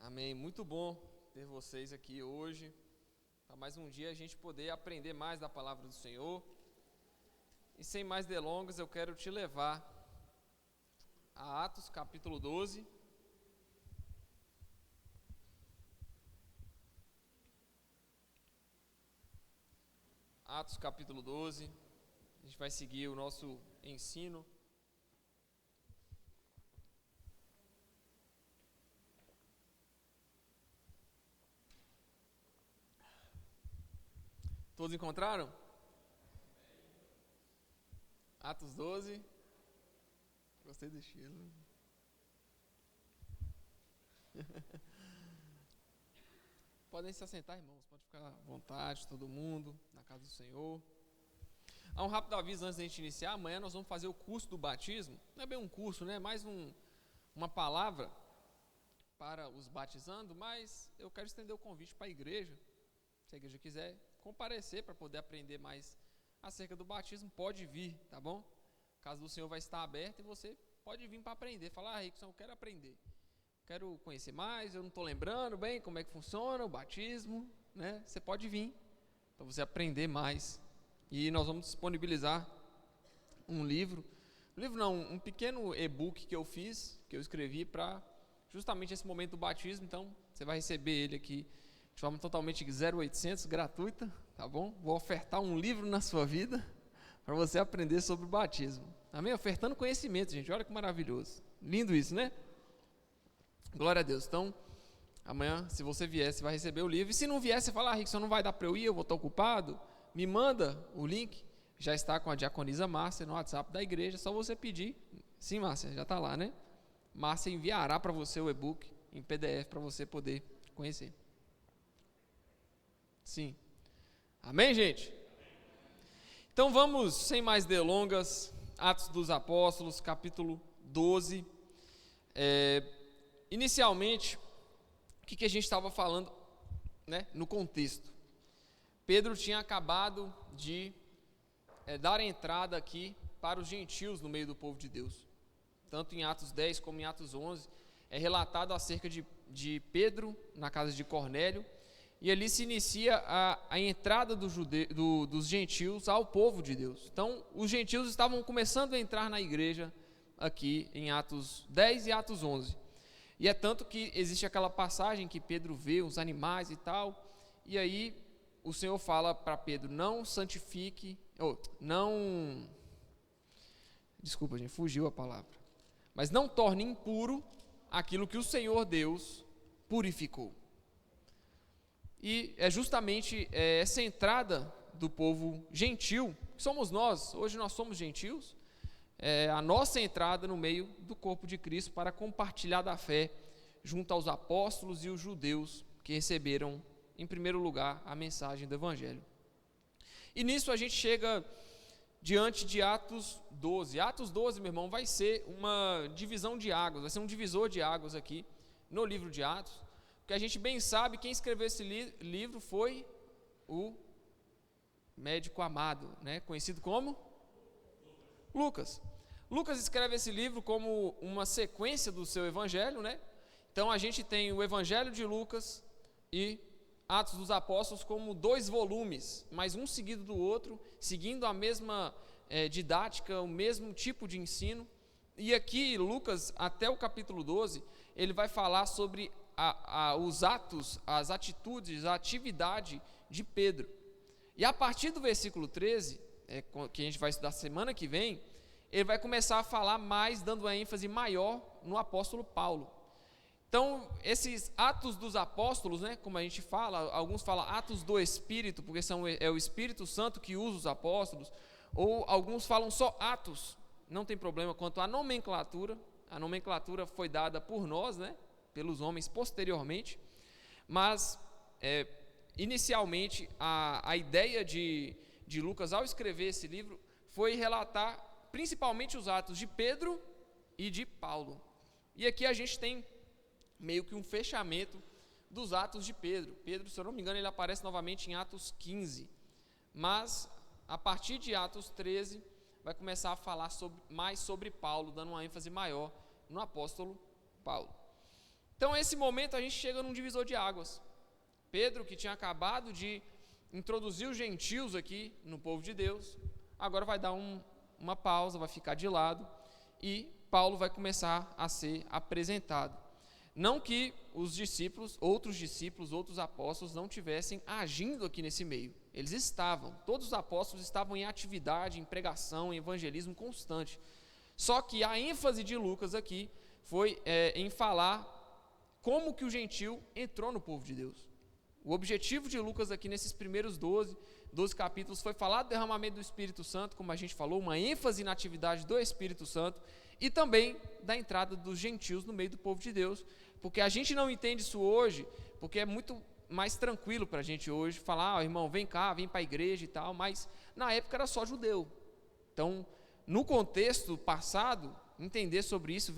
Amém. Muito bom ter vocês aqui hoje, para mais um dia a gente poder aprender mais da palavra do Senhor. E sem mais delongas, eu quero te levar a Atos capítulo 12. Atos capítulo 12. A gente vai seguir o nosso ensino. Todos encontraram? Atos 12. Gostei do estilo. Podem se assentar, irmãos. Pode ficar à vontade, todo mundo, na casa do Senhor. Há um rápido aviso antes da gente iniciar. Amanhã nós vamos fazer o curso do batismo. Não é bem um curso, né? É mais uma palavra para os batizando, mas eu quero estender o convite para a igreja. Se a igreja quiser comparecer para poder aprender mais acerca do batismo, pode vir, tá bom? A casa do Senhor vai estar aberta e você pode vir para aprender. Falar, Rickson, eu quero aprender. Quero conhecer mais, eu não estou lembrando bem como é que funciona o batismo, né? Você pode vir para você aprender mais. E nós vamos disponibilizar um um pequeno e-book que eu fiz, que eu escrevi para justamente esse momento do batismo. Então, você vai receber ele aqui de forma totalmente 0800, gratuita, tá bom? Vou ofertar um livro na sua vida para você aprender sobre o batismo. Amém? Ofertando conhecimento, gente. Olha que maravilhoso. Lindo isso, né? Glória a Deus. Então, amanhã, se você vier, você vai receber o livro. E se não vier, você fala, Rickson, não vai dar para eu ir, eu vou estar ocupado. Me manda o link. Já está com a diaconisa Márcia no WhatsApp da igreja. É só você pedir. Sim, Márcia, já está lá, né? Márcia enviará para você o e-book em PDF para você poder conhecer. Sim. Amém, gente? Então vamos, sem mais delongas, Atos dos Apóstolos, capítulo 12. Inicialmente, o que a gente estava falando, né, no contexto? Pedro tinha acabado de dar entrada aqui para os gentios no meio do povo de Deus. Tanto em Atos 10 como em Atos 11, é relatado acerca de Pedro na casa de Cornélio. E ali se inicia a entrada dos gentios ao povo de Deus. Então, os gentios estavam começando a entrar na igreja aqui em Atos 10 e Atos 11. E é tanto que existe aquela passagem que Pedro vê os animais e tal, e aí o Senhor fala para Pedro, desculpa gente, fugiu a palavra, mas não torne impuro aquilo que o Senhor Deus purificou. E é justamente essa entrada do povo gentil, que somos nós, hoje nós somos gentios, a nossa entrada no meio do corpo de Cristo para compartilhar da fé junto aos apóstolos e os judeus que receberam, em primeiro lugar, a mensagem do Evangelho. E nisso a gente chega diante de Atos 12. Atos 12, meu irmão, vai ser uma divisão de águas, vai ser um divisor de águas aqui no livro de Atos. Que a gente bem sabe, quem escreveu esse livro foi o médico amado, né? Conhecido como Lucas. Lucas escreve esse livro como uma sequência do seu evangelho, né? Então a gente tem o Evangelho de Lucas e Atos dos Apóstolos como 2 volumes, mas um seguido do outro, seguindo a mesma didática, o mesmo tipo de ensino. E aqui Lucas, até o capítulo 12, ele vai falar sobre os atos, as atitudes, a atividade de Pedro. E a partir do versículo 13, que a gente vai estudar semana que vem, ele vai começar a falar mais, dando uma ênfase maior no apóstolo Paulo. Então, esses atos dos apóstolos, né, como a gente fala, alguns falam atos do Espírito, porque é o Espírito Santo que usa os apóstolos, ou alguns falam só atos, não tem problema quanto à nomenclatura. A nomenclatura foi dada por nós, né, pelos homens posteriormente, mas inicialmente a ideia de Lucas ao escrever esse livro foi relatar principalmente os atos de Pedro e de Paulo. E aqui a gente tem meio que um fechamento dos atos de Pedro. Pedro, se eu não me engano, ele aparece novamente em Atos 15, mas a partir de Atos 13 vai começar a falar mais sobre Paulo, dando uma ênfase maior no apóstolo Paulo. Então, nesse momento, a gente chega num divisor de águas. Pedro, que tinha acabado de introduzir os gentios aqui no povo de Deus, agora vai dar uma pausa, vai ficar de lado, e Paulo vai começar a ser apresentado. Não que os discípulos, outros apóstolos não tivessem agindo aqui nesse meio. Eles estavam, todos os apóstolos estavam em atividade, em pregação, em evangelismo constante. Só que a ênfase de Lucas aqui foi em falar como que o gentio entrou no povo de Deus. O objetivo de Lucas aqui nesses primeiros 12 capítulos foi falar do derramamento do Espírito Santo, como a gente falou, uma ênfase na atividade do Espírito Santo, e também da entrada dos gentios no meio do povo de Deus, porque a gente não entende isso hoje, porque é muito mais tranquilo para a gente hoje falar, irmão, vem cá, vem para a igreja e tal, mas na época era só judeu. Então, no contexto passado, entender sobre isso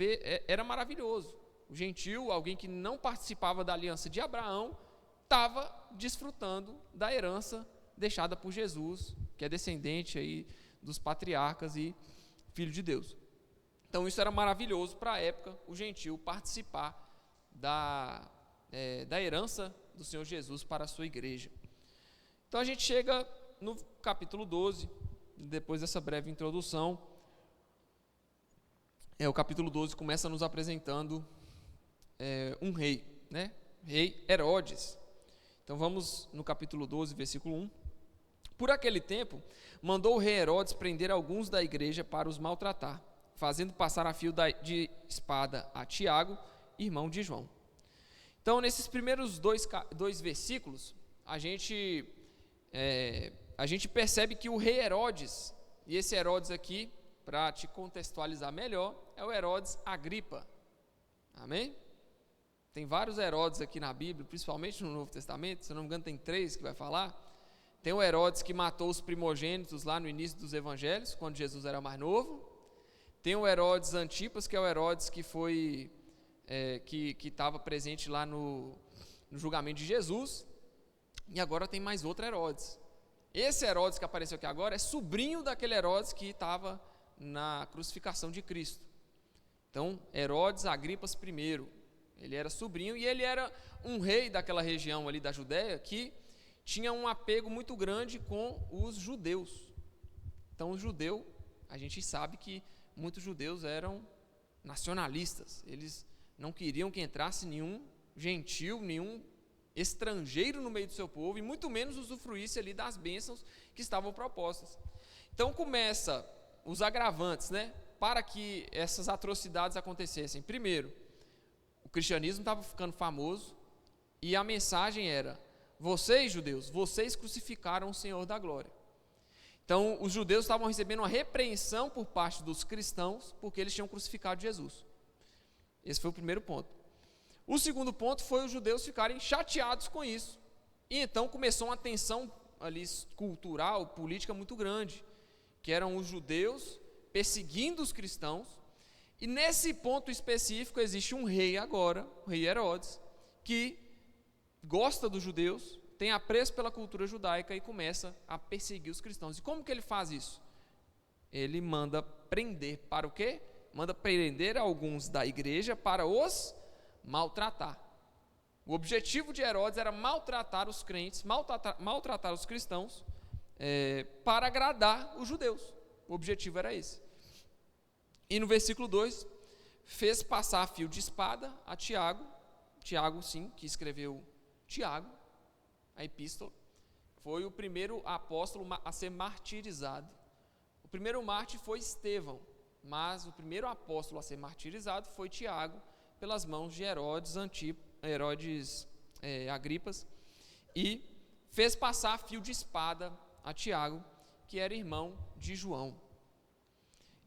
era maravilhoso. O gentio, alguém que não participava da aliança de Abraão, estava desfrutando da herança deixada por Jesus, que é descendente aí dos patriarcas e filho de Deus. Então isso era maravilhoso para a época, o gentio participar da herança do Senhor Jesus para a sua igreja. Então a gente chega no capítulo 12, depois dessa breve introdução, o capítulo 12 começa nos apresentando um rei, né? Rei Herodes. Então vamos no capítulo 12, versículo 1. Por aquele tempo, mandou o rei Herodes prender alguns da igreja para os maltratar, fazendo passar a fio de espada a Tiago, irmão de João. Então, nesses primeiros dois versículos, a gente percebe que o rei Herodes, e esse Herodes aqui, para te contextualizar melhor, é o Herodes Agripa. Amém? Tem vários Herodes aqui na Bíblia, principalmente no Novo Testamento, se eu não me engano tem 3 que vai falar. Tem o Herodes que matou os primogênitos lá no início dos evangelhos, quando Jesus era mais novo. Tem o Herodes Antipas, que é o Herodes que foi que estava presente lá no julgamento de Jesus. E agora tem mais outro Herodes. Esse Herodes que apareceu aqui agora é sobrinho daquele Herodes que estava na crucificação de Cristo. Então, Herodes Agripas I, ele era sobrinho e ele era um rei daquela região ali da Judéia que tinha um apego muito grande com os judeus. Então, o judeu, a gente sabe que muitos judeus eram nacionalistas, eles não queriam que entrasse nenhum gentil, nenhum estrangeiro no meio do seu povo, e muito menos usufruísse ali das bênçãos que estavam propostas. Então começa os agravantes, né, para que essas atrocidades acontecessem. Primeiro, o cristianismo estava ficando famoso, e a mensagem era: vocês, judeus, vocês crucificaram o Senhor da glória. Então, os judeus estavam recebendo uma repreensão por parte dos cristãos, porque eles tinham crucificado Jesus. Esse foi o primeiro ponto. O segundo ponto foi os judeus ficarem chateados com isso. E então começou uma tensão ali cultural, política muito grande, que eram os judeus perseguindo os cristãos. E nesse ponto específico existe um rei agora, o rei Herodes, que gosta dos judeus, tem apreço pela cultura judaica e começa a perseguir os cristãos. E como que ele faz isso? Ele manda prender para o quê? Manda prender alguns da igreja para os maltratar. O objetivo de Herodes era maltratar os crentes, maltratar os cristãos, para agradar os judeus. O objetivo era esse. E no versículo 2, fez passar fio de espada a Tiago, sim, que escreveu Tiago, a epístola, foi o primeiro apóstolo a ser martirizado. O primeiro mártir foi Estevão, mas o primeiro apóstolo a ser martirizado foi Tiago, pelas mãos de Herodes Agripas, e fez passar fio de espada a Tiago, que era irmão de João.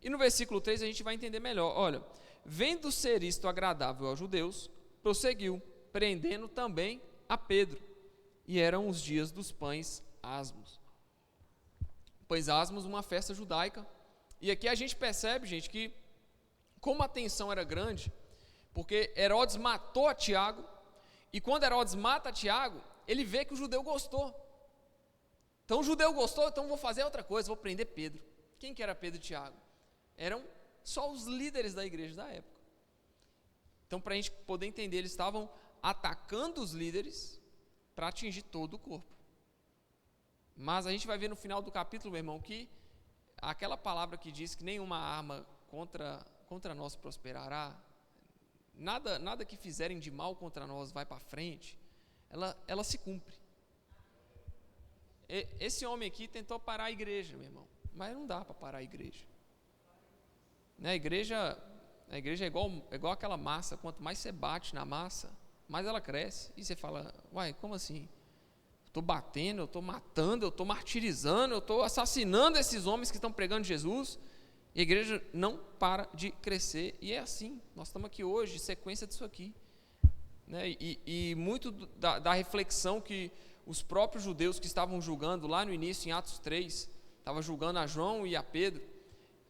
E no versículo 3 a gente vai entender melhor. Olha, vendo ser isto agradável aos judeus, prosseguiu, prendendo também a Pedro. E eram os dias dos pães asmos. Pães asmos, uma festa judaica. E aqui a gente percebe, gente, que como a tensão era grande, porque Herodes matou a Tiago, e quando Herodes mata a Tiago, ele vê que o judeu gostou. Então o judeu gostou, então vou fazer outra coisa, vou prender Pedro. Quem que era Pedro e Tiago? Eram só os líderes da igreja da época. Então, para a gente poder entender, eles estavam atacando os líderes para atingir todo o corpo. Mas a gente vai ver no final do capítulo, meu irmão, que aquela palavra que diz que nenhuma arma contra nós prosperará, nada que fizerem de mal contra nós vai para frente, ela se cumpre. Esse homem aqui tentou parar a igreja, meu irmão, mas não dá para parar a igreja. Né? A igreja é igual aquela massa, quanto mais você bate na massa, mais ela cresce. E você fala, uai, como assim? Eu estou batendo, eu estou matando, eu estou martirizando, eu estou assassinando esses homens que estão pregando Jesus, e a igreja não para de crescer. E é assim, nós estamos aqui hoje, sequência disso aqui. Né? E muito da reflexão que os próprios judeus que estavam julgando lá no início, em Atos 3, estavam julgando a João e a Pedro,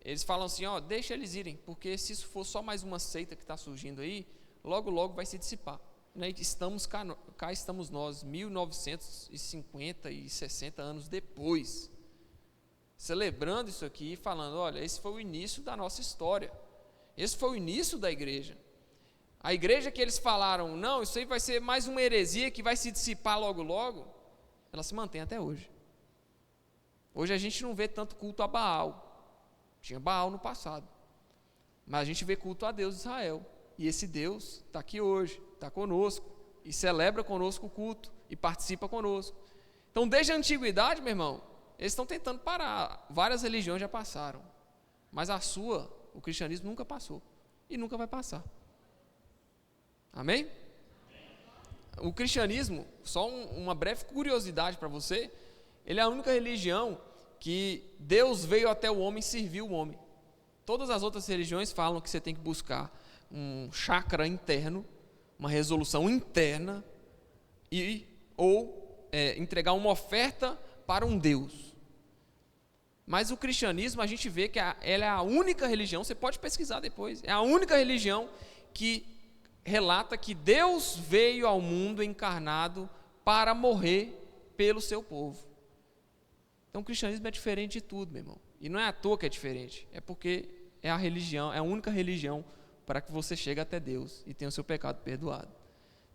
eles falam assim, deixa eles irem, porque se isso for só mais uma seita que está surgindo aí, logo, logo vai se dissipar. Né? Cá estamos nós, 1950 e 60 anos depois, celebrando isso aqui e falando, olha, esse foi o início da nossa história, esse foi o início da igreja. A igreja que eles falaram, não, isso aí vai ser mais uma heresia que vai se dissipar logo, logo, ela se mantém até hoje. Hoje a gente não vê tanto culto a Baal, tinha Baal no passado, mas a gente vê culto a Deus de Israel, e esse Deus está aqui hoje, está conosco, e celebra conosco o culto, e participa conosco. Então, desde a antiguidade, meu irmão, eles estão tentando parar, várias religiões já passaram, mas o cristianismo nunca passou, e nunca vai passar. Amém? O cristianismo, só uma breve curiosidade para você, ele é a única religião que Deus veio até o homem e serviu o homem. Todas as outras religiões falam que você tem que buscar um chakra interno, uma resolução interna, ou entregar uma oferta para um Deus. Mas o cristianismo, a gente vê que ela é a única religião, você pode pesquisar depois, é a única religião que relata que Deus veio ao mundo encarnado para morrer pelo seu povo. Então o cristianismo é diferente de tudo, meu irmão. E não é à toa que é diferente, é porque é a única religião para que você chegue até Deus e tenha o seu pecado perdoado.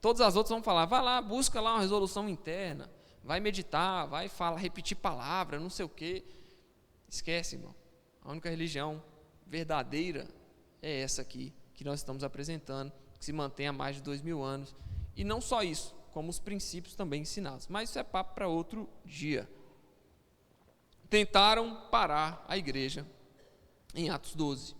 Todas as outras vão falar, vai lá, busca lá uma resolução interna, vai meditar, vai repetir palavra, não sei o quê. Esquece, irmão. A única religião verdadeira é essa aqui, que nós estamos apresentando, que se mantém há mais de 2000 anos. E não só isso, como os princípios também ensinados. Mas isso é papo para outro dia. Tentaram parar a igreja em Atos 12.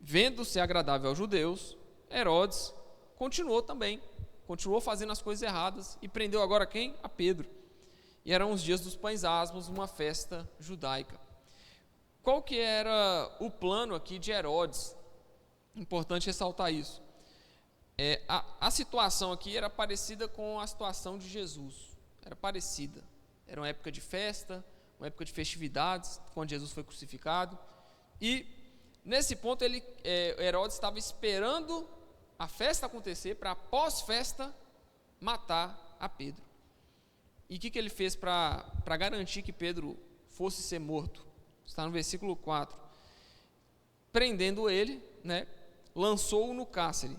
Vendo-se agradável aos judeus, Herodes continuou fazendo as coisas erradas e prendeu agora quem? A Pedro. E eram os dias dos pães asmos, uma festa judaica. Qual que era o plano aqui de Herodes? Importante ressaltar isso. A situação aqui era parecida com a situação de Jesus. Era parecida. Era uma época de festa, uma época de festividades, quando Jesus foi crucificado. E nesse ponto Herodes estava esperando a festa acontecer para após festa matar a Pedro. E o que ele fez para garantir que Pedro fosse ser morto? Está no versículo 4. Prendendo ele, lançou-o no cárcere,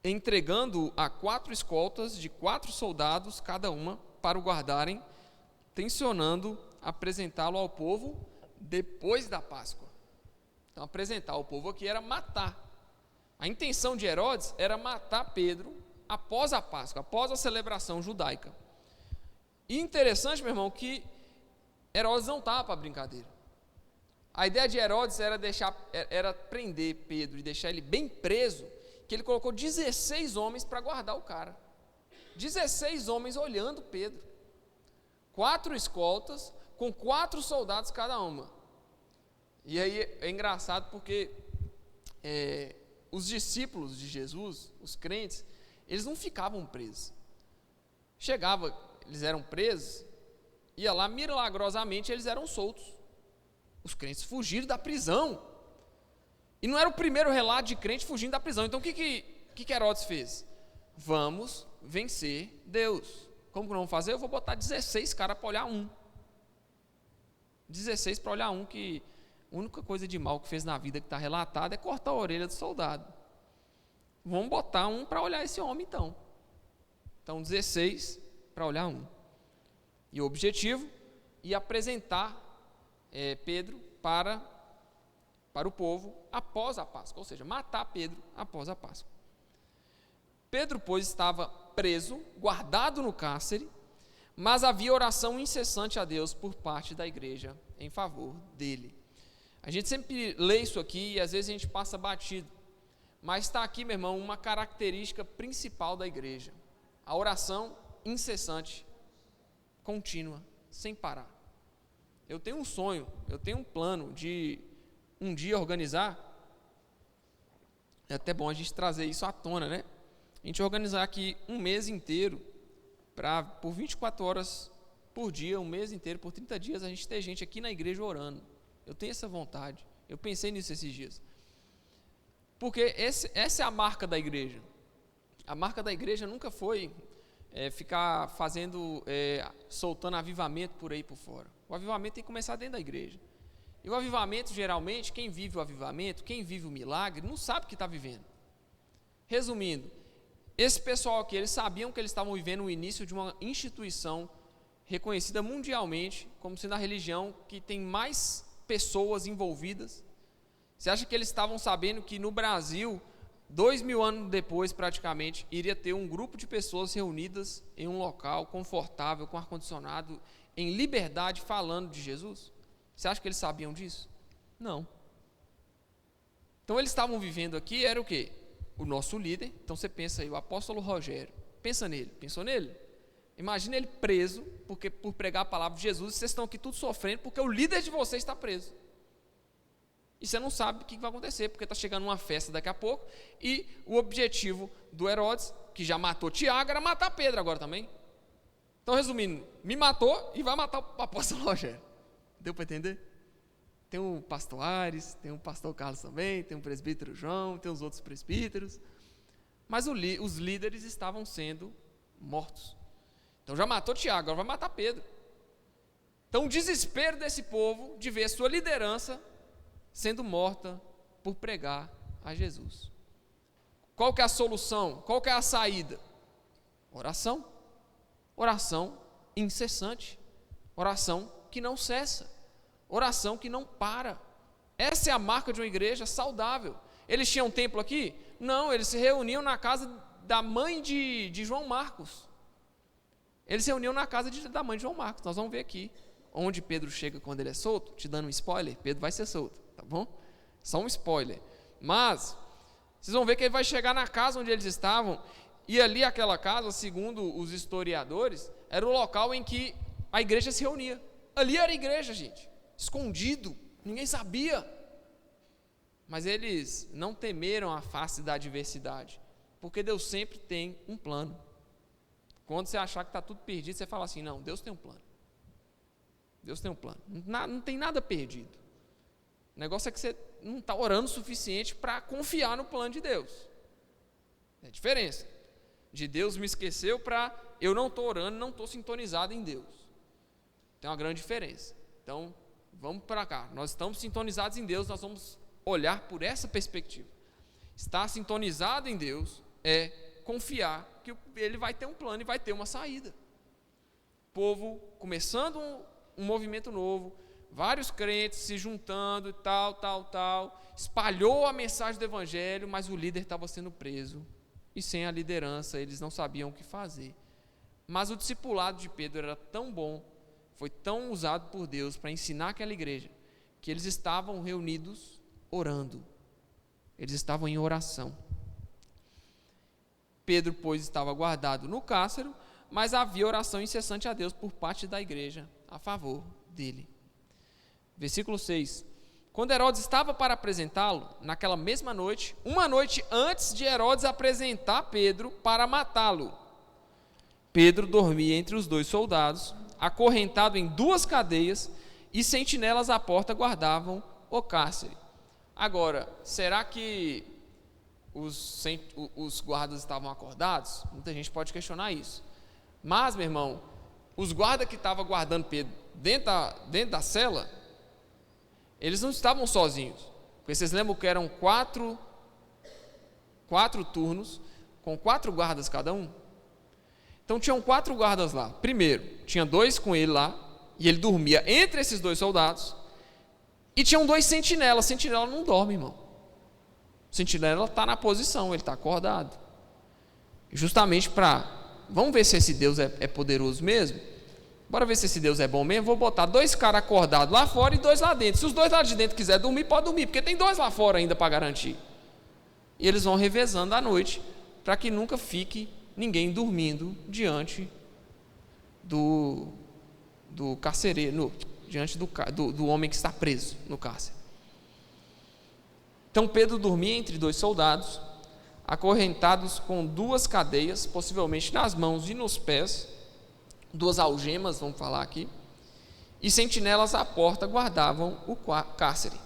entregando-o a 4 escoltas de 4 soldados cada uma para o guardarem, tencionando apresentá-lo ao povo depois da Páscoa. Então, apresentar ao povo aqui era matar. A intenção de Herodes era matar Pedro após a Páscoa, após a celebração judaica. E interessante, meu irmão, que Herodes não estava para brincadeira. A ideia de Herodes era prender Pedro e deixar ele bem preso, que ele colocou 16 homens para guardar o cara. 16 homens olhando Pedro. 4 escoltas, com 4 soldados cada uma. E aí é engraçado porque os discípulos de Jesus, os crentes, eles não ficavam presos. Eles eram presos, ia lá, milagrosamente eles eram soltos. Os crentes fugiram da prisão. E não era o primeiro relato de crente fugindo da prisão. Então o que Herodes fez? Vamos vencer Deus. Como que não vamos fazer? Eu vou botar 16 caras para olhar um. 16 para olhar um, que a única coisa de mal que fez na vida que está relatada é cortar a orelha do soldado. Vamos botar um para olhar esse homem então. Então 16 para olhar um. E o objetivo é apresentar Pedro para o povo após a Páscoa, ou seja, matar Pedro após a Páscoa. Pedro, pois, estava preso, guardado no cárcere, mas havia oração incessante a Deus por parte da igreja em favor dele. A gente sempre lê isso aqui e às vezes a gente passa batido, mas está aqui, meu irmão, uma característica principal da igreja: a oração incessante, contínua, sem parar. Eu tenho um sonho, eu tenho um plano de um dia organizar, é até bom a gente trazer isso à tona, né? A gente organizar aqui um mês inteiro, por 24 horas por dia, um mês inteiro, por 30 dias, a gente ter gente aqui na igreja orando. Eu tenho essa vontade, eu pensei nisso esses dias. Porque essa é a marca da igreja. A marca da igreja nunca foi ficar soltando avivamento por aí por fora. O avivamento tem que começar dentro da igreja. E o avivamento, geralmente, quem vive o avivamento, quem vive o milagre, não sabe o que está vivendo. Resumindo, esse pessoal aqui, eles sabiam que eles estavam vivendo o início de uma instituição reconhecida mundialmente como sendo a religião que tem mais pessoas envolvidas. Você acha que eles estavam sabendo que no Brasil, 2000 anos depois praticamente, iria ter um grupo de pessoas reunidas em um local confortável, com ar-condicionado, em liberdade, falando de Jesus? Você acha que eles sabiam disso? Não. Então eles estavam vivendo aqui, era o quê? O nosso líder. Então você pensa aí, o apóstolo Rogério, pensa nele, pensou nele? Imagina ele preso, por pregar a palavra de Jesus, e vocês estão aqui tudo sofrendo, porque o líder de vocês está preso. E você não sabe o que vai acontecer, porque está chegando uma festa daqui a pouco, e o objetivo do Herodes, que já matou Tiago, era matar Pedro agora também. Então, resumindo, me matou e vai matar o apóstolo Rogério. Deu para entender? Tem o pastor Ares, tem o pastor Carlos também, tem o presbítero João, tem os outros presbíteros, mas os líderes estavam sendo mortos. Então já matou Tiago, agora vai matar Pedro. Então o desespero desse povo de ver a sua liderança sendo morta por pregar a Jesus. Qual que é a solução? Qual que é a saída? Oração. Oração incessante. Oração que não cessa. Oração que não para. Essa é a marca de uma igreja saudável. Eles tinham um templo aqui? Não, eles se reuniam na casa da mãe de João Marcos. Eles se reuniam na casa da mãe de João Marcos. Nós vamos ver aqui onde Pedro chega quando ele é solto. Te dando um spoiler, Pedro vai ser solto, tá bom? Só um spoiler. Mas vocês vão ver que ele vai chegar na casa onde eles estavam, e ali aquela casa, segundo os historiadores, era o local em que a igreja se reunia. Ali era a igreja, gente, escondido, ninguém sabia. Mas eles não temeram a face da adversidade, porque Deus sempre tem um plano. Quando você achar que está tudo perdido, você fala assim: não, Deus tem um plano. Deus tem um plano. Não tem nada perdido. O negócio é que você não está orando o suficiente para confiar no plano de Deus. É a diferença. De Deus me esqueceu para eu não estou orando, não estou sintonizado em Deus. Tem uma grande diferença. Então, vamos para cá. Nós estamos sintonizados em Deus, nós vamos olhar por essa perspectiva. Estar sintonizado em Deus é confiar que Ele vai ter um plano e vai ter uma saída. Povo começando um movimento novo, vários crentes se juntando, tal, espalhou a mensagem do evangelho, mas o líder estava sendo preso, e sem a liderança eles não sabiam o que fazer. Mas o discipulado de Pedro era tão bom, foi tão usado por Deus para ensinar aquela igreja, que eles estavam reunidos orando, eles estavam em oração. Pedro, pois, estava guardado no cárcere, mas havia oração incessante a Deus por parte da igreja a favor dele. Versículo 6. Quando Herodes estava para apresentá-lo, naquela mesma noite, uma noite antes de Herodes apresentar Pedro para matá-lo, Pedro dormia entre os dois soldados, acorrentado em 2 cadeias, e sentinelas à porta guardavam o cárcere. Agora, será que os guardas estavam acordados? Muita gente pode questionar isso. Mas, meu irmão, os guardas que estavam guardando Pedro dentro da cela, eles não estavam sozinhos. Porque vocês lembram que eram quatro 4 turnos, com 4 guardas cada um. Então tinham 4 guardas lá. Primeiro, tinha 2 com ele lá, e ele dormia entre esses 2 soldados. E tinham 2 sentinelas. Sentinela não dorme, irmão. Sentinela está na posição, ele está acordado. Justamente para... Vamos ver se esse Deus é poderoso mesmo? Bora ver se esse Deus é bom mesmo. Vou botar 2 caras acordados lá fora e 2 lá dentro. Se os 2 lá de dentro quiserem dormir, pode dormir, porque tem 2 lá fora ainda para garantir. E eles vão revezando à noite, para que nunca fique ninguém dormindo diante do carcereiro, diante do homem que está preso no cárcere. Então Pedro dormia entre 2 soldados, acorrentados com 2 cadeias, possivelmente nas mãos e nos pés, 2 algemas, vamos falar aqui, e sentinelas à porta guardavam o cárcere.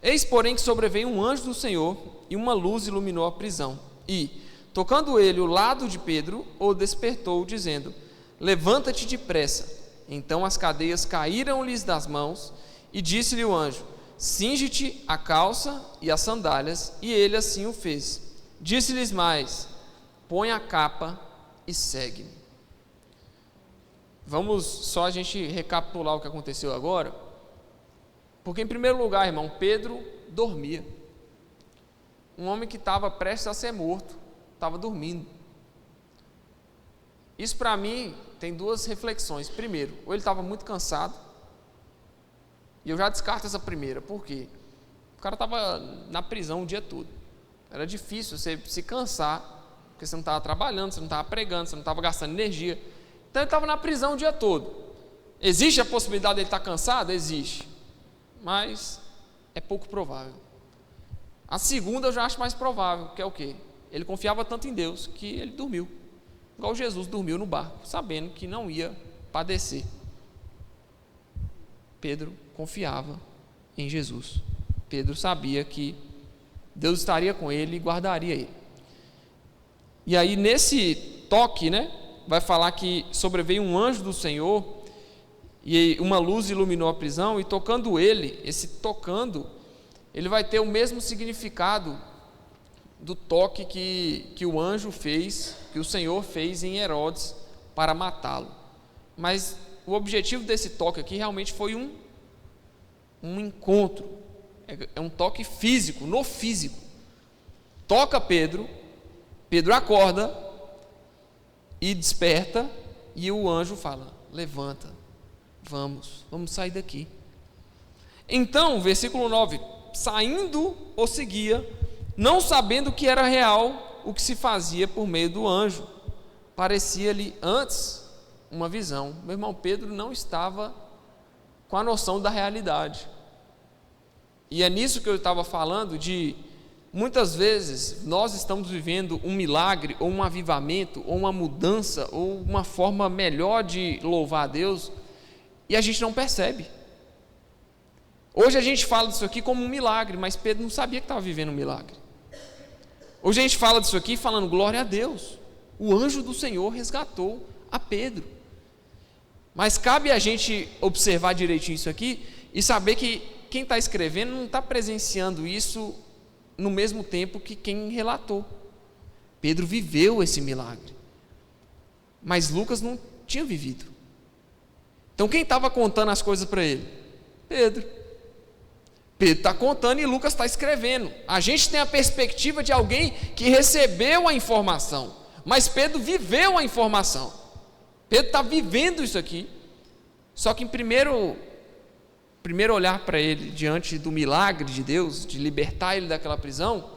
Eis, porém, que sobreveio um anjo do Senhor, e uma luz iluminou a prisão, e, tocando ele o lado de Pedro, o despertou, dizendo: levanta-te depressa. Então as cadeias caíram-lhes das mãos, e disse-lhe o anjo: cinge-te a calça e as sandálias, e ele assim o fez. Disse-lhes mais: põe a capa e segue-me. Vamos só a gente recapitular o que aconteceu agora, porque em primeiro lugar, irmão, Pedro dormia. Um homem que estava prestes a ser morto, estava dormindo. Isso para mim tem 2 reflexões. Primeiro, ou ele estava muito cansado, e eu já descarto essa primeira. Por quê? O cara estava na prisão o dia todo. Era difícil você se cansar, porque você não estava trabalhando, você não estava pregando, você não estava gastando energia. Então ele estava na prisão o dia todo. Existe a possibilidade de ele estar cansado? Existe. Mas é pouco provável. A segunda eu já acho mais provável, que é o quê? Ele confiava tanto em Deus que ele dormiu. Igual Jesus dormiu no barco, sabendo que não ia padecer. Pedro confiava em Jesus. Pedro sabia que Deus estaria com ele e guardaria ele. E aí nesse toque, vai falar que sobreveio um anjo do Senhor e uma luz iluminou a prisão, e tocando ele, esse tocando, ele vai ter o mesmo significado do toque que o anjo fez, que o Senhor fez em Herodes para matá-lo. Mas o objetivo desse toque aqui realmente foi um encontro, é um toque físico, no físico. Toca Pedro, Pedro acorda e desperta, e o anjo fala: levanta, vamos sair daqui. Então, versículo 9, saindo o seguia, não sabendo que era real o que se fazia por meio do anjo. Parecia-lhe antes uma visão. Meu irmão, Pedro não estava com a noção da realidade. E é nisso que eu estava falando, de muitas vezes nós estamos vivendo um milagre, ou um avivamento, ou uma mudança, ou uma forma melhor de louvar a Deus, e a gente não percebe. Hoje a gente fala disso aqui como um milagre, mas Pedro não sabia que estava vivendo um milagre. Hoje a gente fala disso aqui falando glória a Deus, o anjo do Senhor resgatou a Pedro. Mas cabe a gente observar direitinho isso aqui e saber que quem está escrevendo não está presenciando isso no mesmo tempo que quem relatou. Pedro viveu esse milagre, mas Lucas não tinha vivido. Então quem estava contando as coisas para ele? Pedro está contando e Lucas está escrevendo. A gente tem a perspectiva de alguém que recebeu a informação, mas Pedro viveu a informação. Pedro está vivendo isso aqui. Só que em primeiro olhar para ele, diante do milagre de Deus, de libertar ele daquela prisão,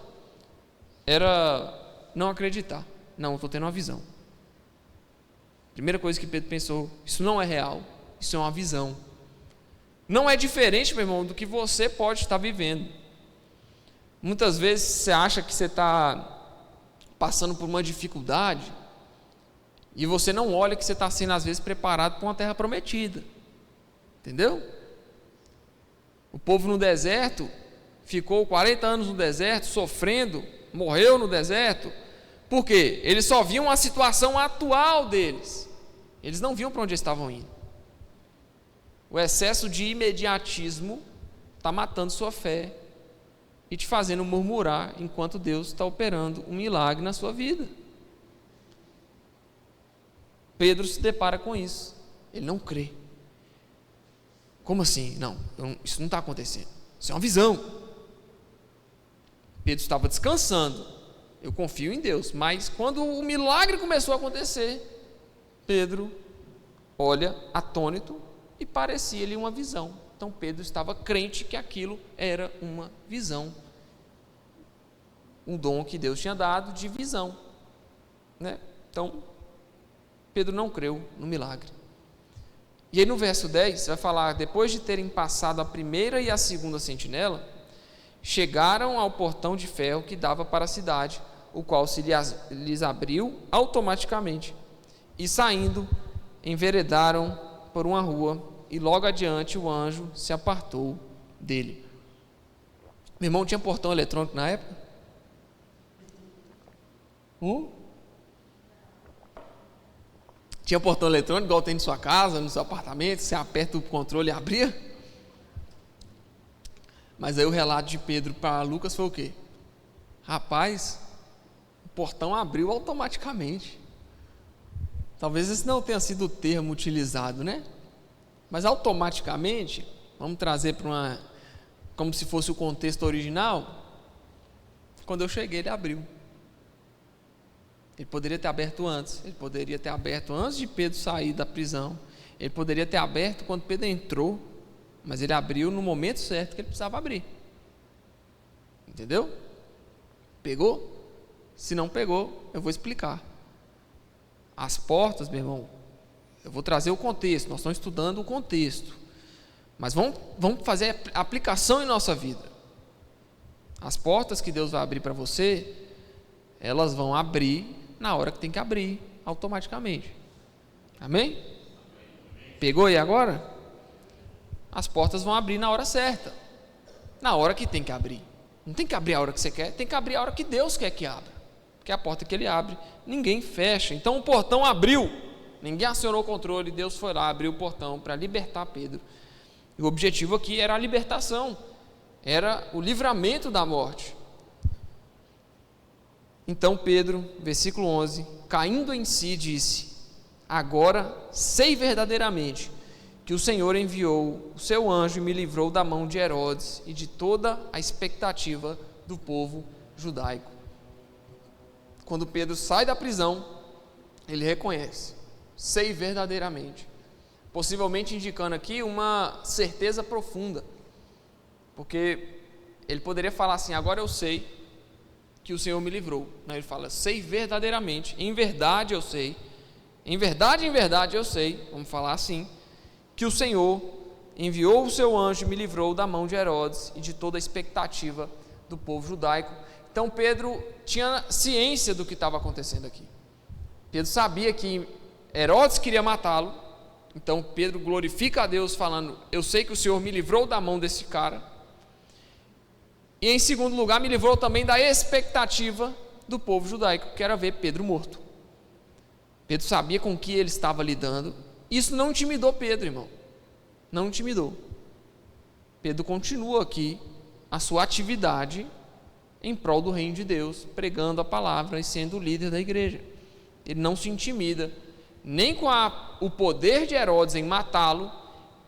era não acreditar. Não, estou tendo uma visão. Primeira coisa que Pedro pensou: isso não é real, isso é uma visão. Não é diferente, meu irmão, do que você pode estar vivendo. Muitas vezes você acha que você está passando por uma dificuldade e você não olha que você está sendo às vezes preparado para uma terra prometida. Entendeu? O povo no deserto ficou 40 anos no deserto, sofrendo, morreu no deserto. Por quê? Eles só viam a situação atual deles. Eles não viam para onde estavam indo. O excesso de imediatismo está matando sua fé e te fazendo murmurar enquanto Deus está operando um milagre na sua vida. Pedro se depara com isso. Ele não crê. Como assim? Não, isso não está acontecendo. Isso é uma visão. Pedro estava descansando. Eu confio em Deus. Mas quando o milagre começou a acontecer, Pedro olha atônito e parecia-lhe uma visão. Então Pedro estava crente que aquilo era uma visão. Um dom que Deus tinha dado de visão, né? Então, Pedro não creu no milagre. E aí no verso 10, vai falar, depois de terem passado a primeira e a segunda sentinela, chegaram ao portão de ferro que dava para a cidade, o qual se lhes abriu automaticamente, e saindo, enveredaram por uma rua, e logo adiante o anjo se apartou dele. Meu irmão, tinha portão eletrônico na época? Tinha portão eletrônico igual tem na sua casa, no seu apartamento, você aperta o controle e abria? Mas aí o relato de Pedro para Lucas foi o quê? Rapaz, o portão abriu automaticamente. Talvez esse não tenha sido o termo utilizado, né? Mas automaticamente, vamos trazer para como se fosse o contexto original. Quando eu cheguei, ele abriu. Ele poderia ter aberto antes. Ele poderia ter aberto antes de Pedro sair da prisão. Ele poderia ter aberto quando Pedro entrou. Mas ele abriu no momento certo que ele precisava abrir. Entendeu? Pegou? Se não pegou, eu vou explicar. As portas, meu irmão, eu vou trazer o contexto. Nós estamos estudando o contexto. Mas vamos fazer a aplicação em nossa vida. As portas que Deus vai abrir para você, elas vão abrir na hora que tem que abrir, automaticamente. Amém? Pegou aí agora? As portas vão abrir na hora certa, na hora que tem que abrir. Não tem que abrir a hora que você quer, tem que abrir a hora que Deus quer que abra. Porque a porta que Ele abre, ninguém fecha. Então o portão abriu, ninguém acionou o controle, Deus foi lá, abriu o portão para libertar Pedro. E o objetivo aqui era a libertação, era o livramento da morte. Então Pedro, versículo 11, caindo em si, disse: agora sei verdadeiramente que o Senhor enviou o seu anjo e me livrou da mão de Herodes e de toda a expectativa do povo judaico. Quando Pedro sai da prisão, ele reconhece: sei verdadeiramente. Possivelmente indicando aqui uma certeza profunda, porque ele poderia falar assim: agora eu sei que o Senhor me livrou. Ele fala: sei verdadeiramente, em verdade eu sei, em verdade eu sei, vamos falar assim, que o Senhor enviou o seu anjo e me livrou da mão de Herodes e de toda a expectativa do povo judaico. Então Pedro tinha ciência do que estava acontecendo aqui. Pedro sabia que Herodes queria matá-lo. Então Pedro glorifica a Deus falando: eu sei que o Senhor me livrou da mão desse cara. E em segundo lugar, me livrou também da expectativa do povo judaico, que era ver Pedro morto. Pedro sabia com o que ele estava lidando. Isso não intimidou Pedro, irmão. Não intimidou. Pedro continua aqui a sua atividade em prol do reino de Deus, pregando a palavra e sendo o líder da igreja. Ele não se intimida, nem com o poder de Herodes em matá-lo,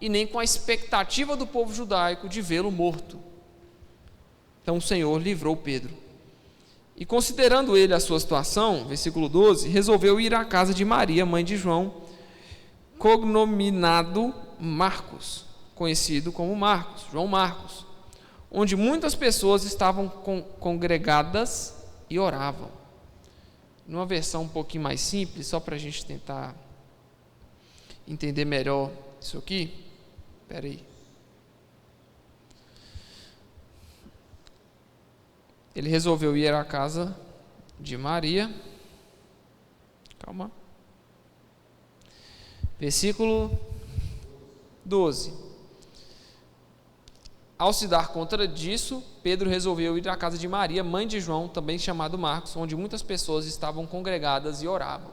e nem com a expectativa do povo judaico de vê-lo morto. Então o Senhor livrou Pedro. E considerando ele a sua situação, versículo 12, resolveu ir à casa de Maria, mãe de João, cognominado Marcos, conhecido como Marcos, João Marcos, onde muitas pessoas estavam congregadas e oravam. Numa versão um pouquinho mais simples, só para a gente tentar entender melhor isso aqui. Espera aí. Ele resolveu ir à casa de Maria. Calma. Versículo 12. Ao se dar conta disso, Pedro resolveu ir à casa de Maria, mãe de João, também chamado Marcos, onde muitas pessoas estavam congregadas e oravam.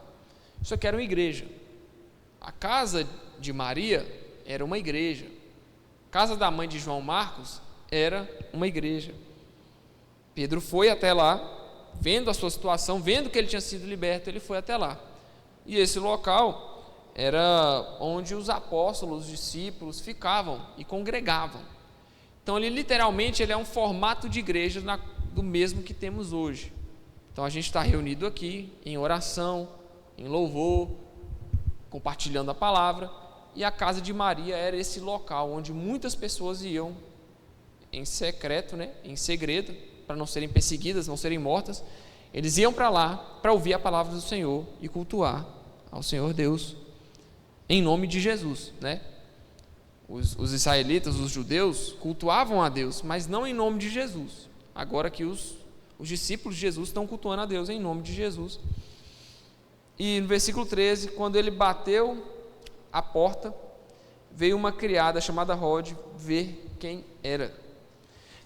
Isso aqui era uma igreja. A casa de Maria era uma igreja. A casa da mãe de João Marcos era uma igreja. Pedro foi até lá, vendo a sua situação, vendo que ele tinha sido liberto, ele foi até lá. E esse local era onde os apóstolos, os discípulos ficavam e congregavam. Então, ele literalmente ele é um formato de igreja do mesmo que temos hoje. Então, a gente está reunido aqui em oração, em louvor, compartilhando a palavra, e a casa de Maria era esse local onde muitas pessoas iam em secreto, em segredo, para não serem perseguidas, não serem mortas. Eles iam para lá para ouvir a palavra do Senhor e cultuar ao Senhor Deus em nome de Jesus, Os israelitas, os judeus, cultuavam a Deus, mas não em nome de Jesus. Agora que os discípulos de Jesus estão cultuando a Deus em nome de Jesus. E no versículo 13, quando ele bateu a porta, veio uma criada chamada Rode ver quem era.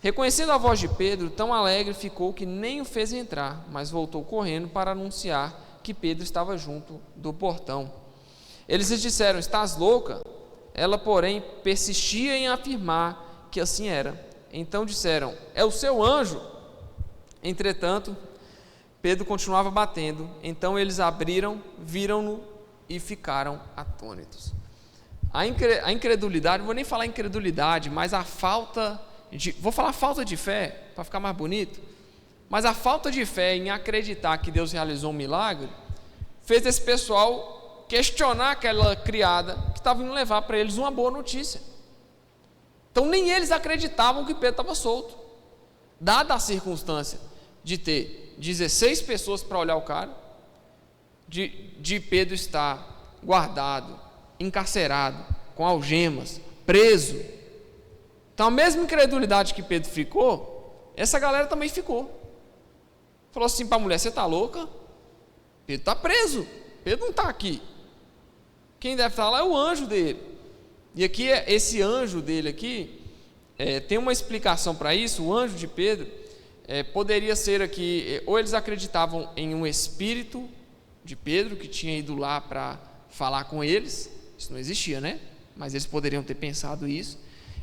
Reconhecendo a voz de Pedro, tão alegre ficou que nem o fez entrar, mas voltou correndo para anunciar que Pedro estava junto do portão. Eles lhes disseram: estás louca? Ela, porém, persistia em afirmar que assim era. Então disseram: é o seu anjo. Entretanto, Pedro continuava batendo. Então eles abriram, viram-no e ficaram atônitos. A incredulidade, não vou nem falar incredulidade, mas a falta de, vou falar falta de fé, para ficar mais bonito, mas a falta de fé em acreditar que Deus realizou um milagre, fez esse pessoal questionar aquela criada que estava indo levar para eles uma boa notícia. Então nem eles acreditavam que Pedro estava solto, dada a circunstância de ter 16 pessoas para olhar o cara, de Pedro estar guardado, encarcerado, com algemas, preso. Então a mesma incredulidade que Pedro ficou, essa galera também ficou. Falou assim para a mulher: você está louca? Pedro está preso, Pedro não está aqui. Quem deve estar lá é o anjo dele. E aqui, esse anjo dele aqui, tem uma explicação para isso. O anjo de Pedro poderia ser aqui, ou eles acreditavam em um espírito de Pedro, que tinha ido lá para falar com eles. Isso não existia, mas eles poderiam ter pensado isso.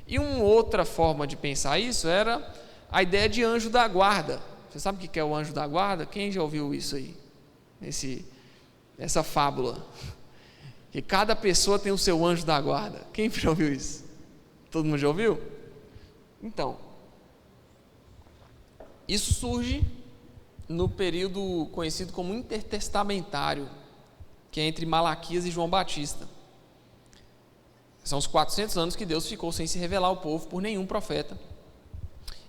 E uma outra forma de pensar isso era a ideia de anjo da guarda. Você sabe o que é o anjo da guarda? Quem já ouviu isso aí? Essa fábula, que cada pessoa tem o seu anjo da guarda. Quem já ouviu isso? Todo mundo já ouviu? Então, isso surge no período conhecido como intertestamentário, que é entre Malaquias e João Batista. São os 400 anos que Deus ficou sem se revelar ao povo por nenhum profeta.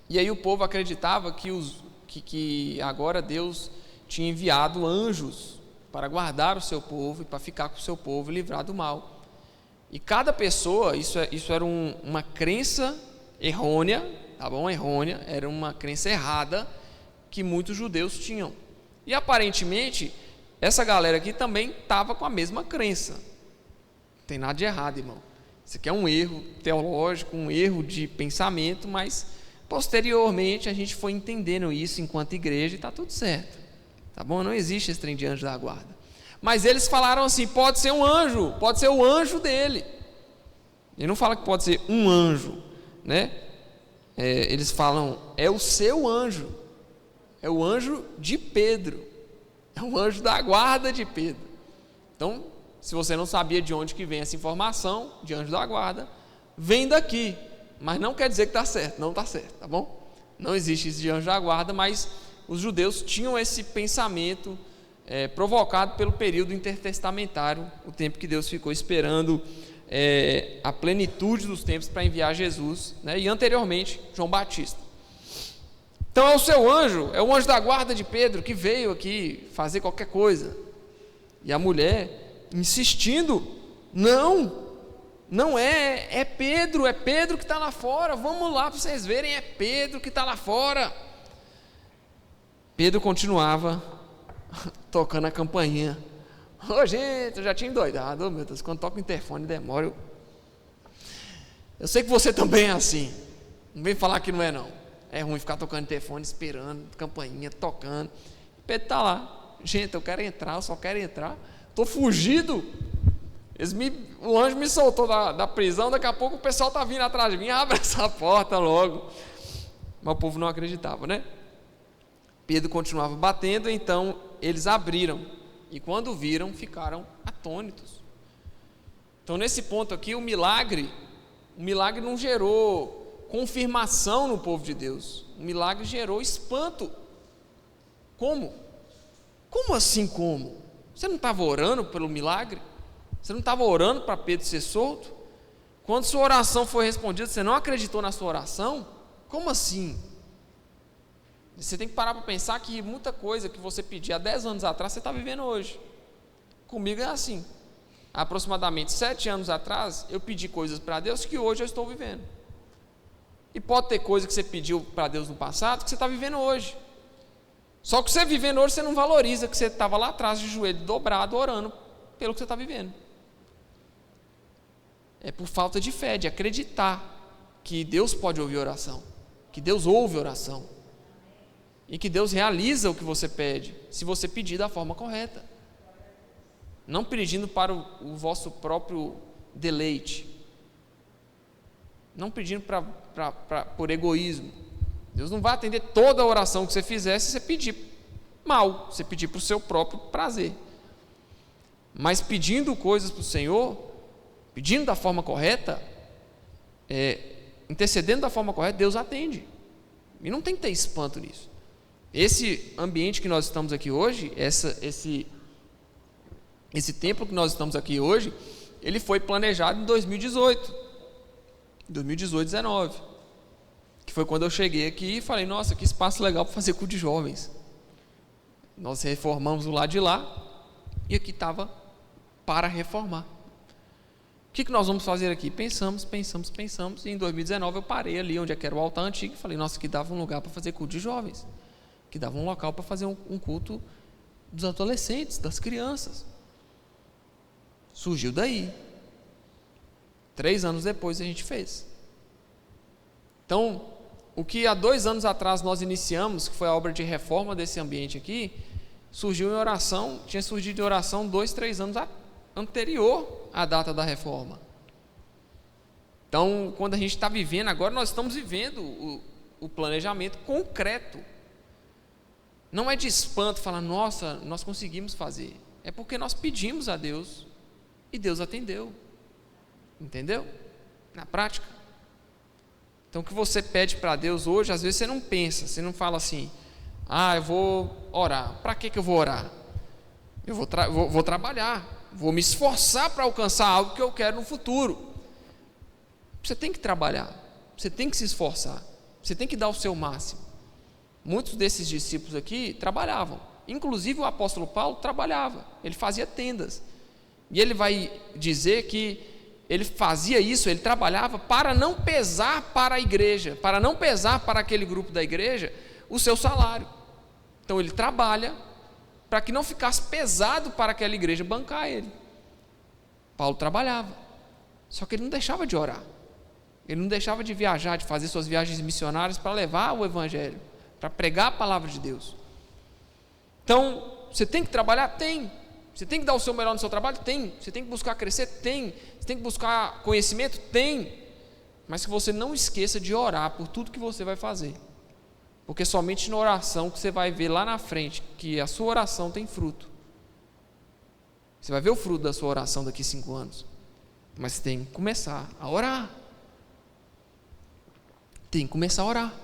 E aí o povo acreditava que agora Deus tinha enviado anjos para guardar o seu povo e para ficar com o seu povo e livrar do mal. E cada pessoa, isso era uma crença errônea, tá bom? Errônea, era uma crença errada que muitos judeus tinham. E aparentemente, essa galera aqui também estava com a mesma crença. Não tem nada de errado, irmão. Isso aqui é um erro teológico, um erro de pensamento, mas posteriormente a gente foi entendendo isso enquanto igreja e está tudo certo, tá bom? Não existe esse trem de anjo da guarda. Mas eles falaram assim: pode ser um anjo, pode ser o anjo dele. Ele não fala que pode ser um anjo, eles falam: é o seu anjo, é o anjo de Pedro, é o anjo da guarda de Pedro. Então, se você não sabia de onde que vem essa informação de anjo da guarda, vem daqui, mas não quer dizer que está certo, não está certo, tá bom? Não existe isso de anjo da guarda, mas os judeus tinham esse pensamento provocado pelo período intertestamentário, o tempo que Deus ficou esperando a plenitude dos tempos para enviar Jesus, e anteriormente João Batista. Então é o seu anjo, é o anjo da guarda de Pedro que veio aqui fazer qualquer coisa. E a mulher insistindo: não é Pedro que está lá fora, vamos lá para vocês verem, é Pedro que está lá fora. Pedro continuava tocando a campainha. Gente, eu já tinha endoidado, meu Deus, quando toca o interfone demora. Eu sei que você também é assim, não vem falar que não é não. É ruim ficar tocando interfone, esperando, campainha, tocando. Pedro está lá: gente, eu quero entrar, eu só quero entrar. Estou fugido, o anjo me soltou da prisão, daqui a pouco o pessoal está vindo atrás de mim, abre essa porta logo. Mas o povo não acreditava, Pedro continuava batendo, então eles abriram. E quando viram, ficaram atônitos. Então, nesse ponto aqui, o milagre não gerou confirmação no povo de Deus. O milagre gerou espanto. Como? Como assim como? Você não estava orando pelo milagre? Você não estava orando para Pedro ser solto? Quando sua oração foi respondida, você não acreditou na sua oração? Como assim? Você tem que parar para pensar que muita coisa que você pedia há 10 anos atrás, você está vivendo hoje. Comigo é assim. Há aproximadamente 7 anos atrás, eu pedi coisas para Deus que hoje eu estou vivendo. E pode ter coisa que você pediu para Deus no passado que você está vivendo hoje. Só que você vivendo hoje, você não valoriza que você estava lá atrás de joelho dobrado, orando pelo que você está vivendo. É por falta de fé, de acreditar que Deus pode ouvir oração, que Deus ouve oração, e que Deus realiza o que você pede, se você pedir da forma correta. Não pedindo para o vosso próprio deleite, não pedindo por egoísmo. Deus não vai atender toda a oração que você fizer se você pedir mal, se você pedir para o seu próprio prazer. Mas pedindo coisas para o Senhor, pedindo da forma correta, intercedendo da forma correta, Deus atende. E não tem que ter espanto nisso. Esse ambiente que nós estamos aqui hoje, esse templo que nós estamos aqui hoje, ele foi planejado em 2018, 19, que foi quando eu cheguei aqui e falei, nossa, que espaço legal para fazer culto de jovens. Nós reformamos o lado de lá, e aqui estava para reformar. O que nós vamos fazer aqui? Pensamos, e em 2019 eu parei ali onde era o altar antigo, e falei, nossa, que dava um lugar para fazer culto de jovens, que dava um local para fazer um culto dos adolescentes, das crianças. Surgiu daí. 3 anos depois a gente fez. Então, o que há 2 anos atrás nós iniciamos, que foi a obra de reforma desse ambiente aqui, surgiu em oração, tinha surgido em oração 2, 3 anos anterior à data da reforma. Então, quando a gente está vivendo, agora nós estamos vivendo o planejamento concreto. Não é de espanto falar, nossa, nós conseguimos fazer. É porque nós pedimos a Deus e Deus atendeu. Entendeu? Na prática. Então, o que você pede para Deus hoje, às vezes você não pensa, você não fala assim, eu vou orar. Para que eu vou orar? Eu vou trabalhar, vou me esforçar para alcançar algo que eu quero no futuro. Você tem que trabalhar, você tem que se esforçar, você tem que dar o seu máximo. Muitos desses discípulos aqui trabalhavam, inclusive o apóstolo Paulo trabalhava, ele fazia tendas, e ele vai dizer que ele fazia isso, ele trabalhava para não pesar para a igreja, para não pesar para aquele grupo da igreja o seu salário. Então ele trabalha para que não ficasse pesado para aquela igreja bancar ele. Paulo trabalhava, só que ele não deixava de orar, ele não deixava de viajar, de fazer suas viagens missionárias para levar o evangelho, para pregar a palavra de Deus. Então, você tem que trabalhar? Tem. Você tem que dar o seu melhor no seu trabalho? Tem. Você tem que buscar crescer? Tem. Você tem que buscar conhecimento? Tem. Mas que você não esqueça de orar por tudo que você vai fazer. Porque somente na oração que você vai ver lá na frente que a sua oração tem fruto. Você vai ver o fruto da sua oração daqui a 5 anos. Mas você tem que começar a orar. Tem que começar a orar.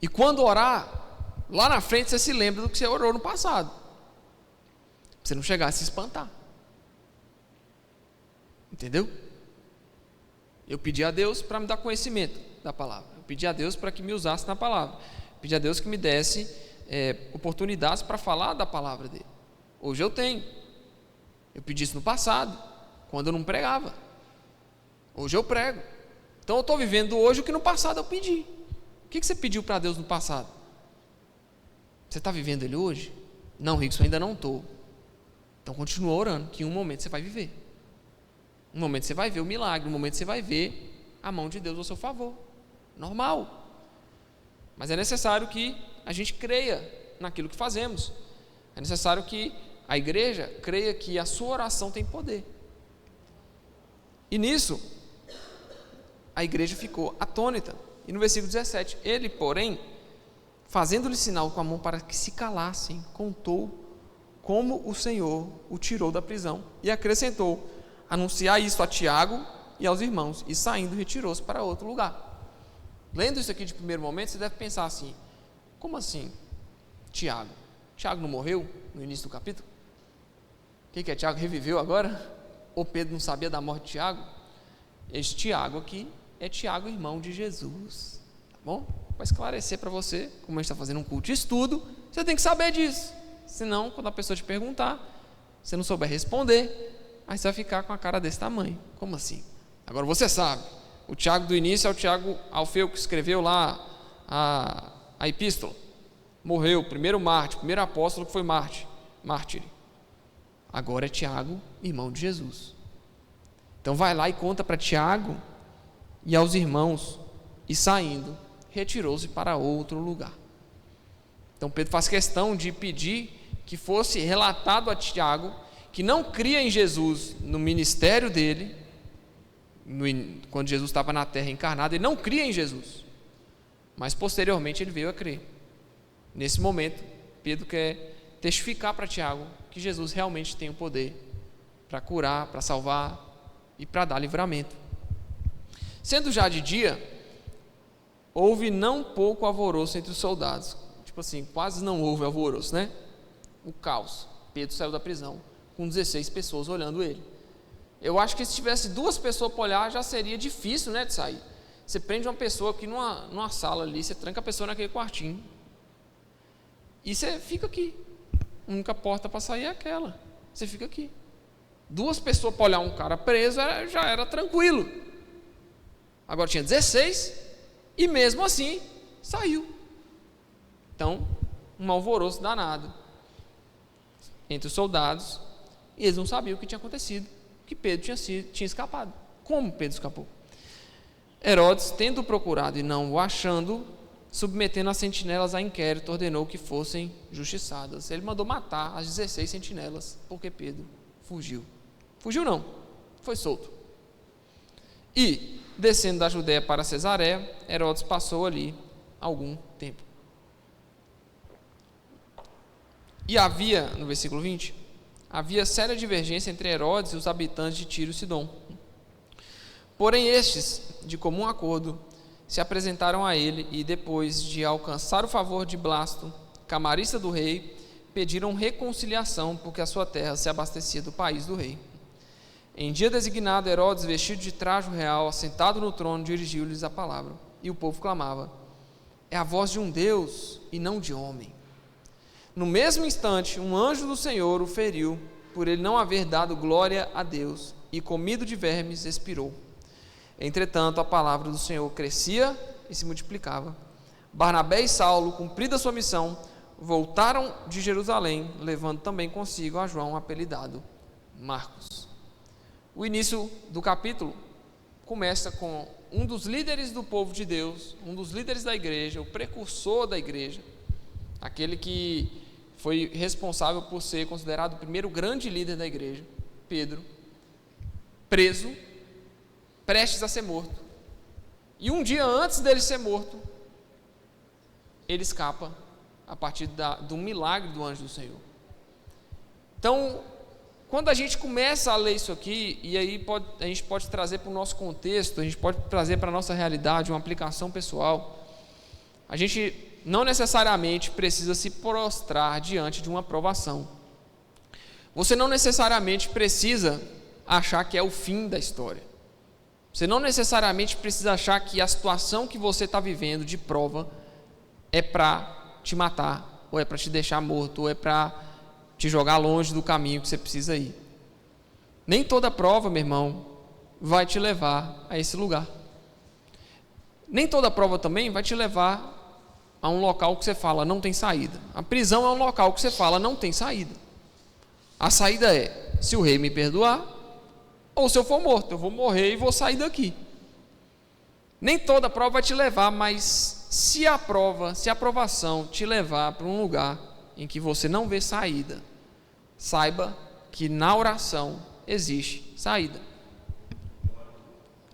E quando orar, lá na frente você se lembra do que você orou no passado. Pra você não chegar a se espantar. Entendeu? Eu pedi a Deus para me dar conhecimento da palavra. Eu pedi a Deus para que me usasse na palavra. Eu pedi a Deus que me desse oportunidades para falar da palavra dele. Hoje eu tenho. Eu pedi isso no passado, quando eu não pregava. Hoje eu prego. Então eu estou vivendo hoje o que no passado eu pedi. O que você pediu para Deus no passado? Você está vivendo ele hoje? Não, Rickson, ainda não estou. Então continua orando, que em um momento você vai viver. Um momento você vai ver o milagre, um momento você vai ver a mão de Deus ao seu favor. Normal. Mas é necessário que a gente creia naquilo que fazemos. É necessário que a igreja creia que a sua oração tem poder. E nisso, a igreja ficou atônita. E no versículo 17, ele, porém, fazendo-lhe sinal com a mão para que se calassem, contou como o Senhor o tirou da prisão. E acrescentou: anunciar isso a Tiago e aos irmãos. E saindo, retirou-se para outro lugar. Lendo isso aqui de primeiro momento, você deve pensar assim: como assim, Tiago? Tiago não morreu no início do capítulo? O que é Tiago? Reviveu agora? Ou Pedro não sabia da morte de Tiago? Esse Tiago aqui é Tiago, irmão de Jesus. Tá bom? Para esclarecer para você, como a gente está fazendo um culto de estudo, você tem que saber disso. Senão, quando a pessoa te perguntar, você não souber responder, aí você vai ficar com a cara desse tamanho. Como assim? Agora você sabe, o Tiago do início é o Tiago Alfeu, que escreveu lá a epístola. Morreu, primeiro mártir, primeiro apóstolo que foi mártir. Agora é Tiago, irmão de Jesus. Então vai lá e conta para Tiago e aos irmãos, e saindo, retirou-se para outro lugar. Então Pedro faz questão de pedir que fosse relatado a Tiago, que não cria em Jesus no ministério dele, quando Jesus estava na terra encarnado, ele não cria em Jesus, mas posteriormente ele veio a crer. Nesse momento, Pedro quer testificar para Tiago que Jesus realmente tem o poder para curar, para salvar e para dar livramento. Sendo já de dia, houve não pouco alvoroço entre os soldados. Tipo assim, quase não houve alvoroço, né? O caos. Pedro saiu da prisão com 16 pessoas olhando ele. Eu acho que se tivesse 2 pessoas para olhar, já seria difícil, né, de sair. Você prende uma pessoa aqui numa sala ali, você tranca a pessoa naquele quartinho, e você fica aqui. A única porta para sair é aquela. Você fica aqui. 2 pessoas para olhar um cara preso já era tranquilo. Agora tinha 16 e mesmo assim saiu. Então, um alvoroço danado entre os soldados, e eles não sabiam o que tinha acontecido, que Pedro tinha escapado. Como Pedro escapou? Herodes, tendo procurado e não o achando, submetendo as sentinelas a inquérito, ordenou que fossem justiçadas. Ele mandou matar as 16 sentinelas, porque Pedro fugiu. Fugiu não, foi solto. E, descendo da Judéia para Cesareia, Herodes passou ali algum tempo. E havia, no versículo 20, havia séria divergência entre Herodes e os habitantes de Tiro e Sidom. Porém estes, de comum acordo, se apresentaram a ele e, depois de alcançar o favor de Blasto, camarista do rei, pediram reconciliação, porque a sua terra se abastecia do país do rei. Em dia designado, Herodes, vestido de trajo real, assentado no trono, dirigiu-lhes a palavra, e o povo clamava: é a voz de um Deus e não de homem. No mesmo instante, um anjo do Senhor o feriu, por ele não haver dado glória a Deus, e comido de vermes, expirou. Entretanto, a palavra do Senhor crescia e se multiplicava. Barnabé e Saulo, cumprida sua missão, voltaram de Jerusalém, levando também consigo a João, apelidado Marcos. O início do capítulo começa com um dos líderes do povo de Deus, um dos líderes da igreja, o precursor da igreja, aquele que foi responsável por ser considerado o primeiro grande líder da igreja, Pedro, preso, prestes a ser morto. E um dia antes dele ser morto, ele escapa a partir do milagre do anjo do Senhor. Então, quando a gente começa a ler isso aqui, e aí a gente pode trazer para o nosso contexto, a gente pode trazer para a nossa realidade uma aplicação pessoal, a gente não necessariamente precisa se prostrar diante de uma provação. Você não necessariamente precisa achar que é o fim da história. Você não necessariamente precisa achar que a situação que você está vivendo de prova é para te matar, ou é para te deixar morto, ou é para te jogar longe do caminho que você precisa ir. Nem toda prova, meu irmão, vai te levar a esse lugar. Nem toda prova também vai te levar a um local que você fala, não tem saída. A prisão é um local que você fala, não tem saída. A saída é, se o rei me perdoar, ou se eu for morto, eu vou morrer e vou sair daqui. Nem toda prova vai te levar, mas se a aprovação te levar para um lugar em que você não vê saída, saiba que na oração existe saída.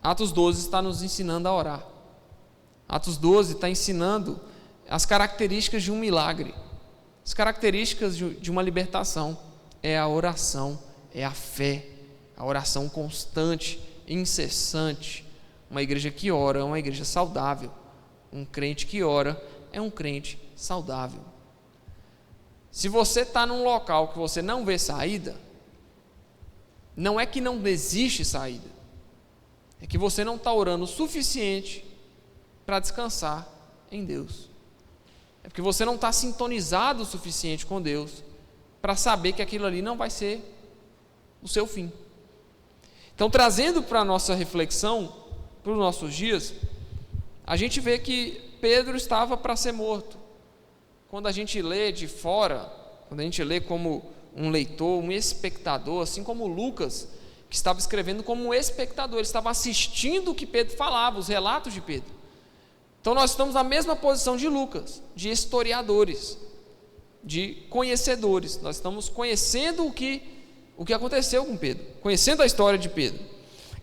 Atos 12 está nos ensinando a orar. Atos 12 está ensinando as características de um milagre, as características de uma libertação. É a oração, é a fé, a oração constante, incessante. Uma igreja que ora é uma igreja saudável. Um crente que ora é um crente saudável. Se você está num local que você não vê saída, não é que não existe saída, é que você não está orando o suficiente para descansar em Deus. É porque você não está sintonizado o suficiente com Deus para saber que aquilo ali não vai ser o seu fim. Então, trazendo para a nossa reflexão, para os nossos dias, a gente vê que Pedro estava para ser morto. Quando a gente lê de fora, quando a gente lê como um leitor, um espectador, assim como Lucas, que estava escrevendo como um espectador, ele estava assistindo o que Pedro falava, os relatos de Pedro. Então nós estamos na mesma posição de Lucas, de historiadores, de conhecedores. Nós estamos conhecendo o que aconteceu com Pedro, conhecendo a história de Pedro.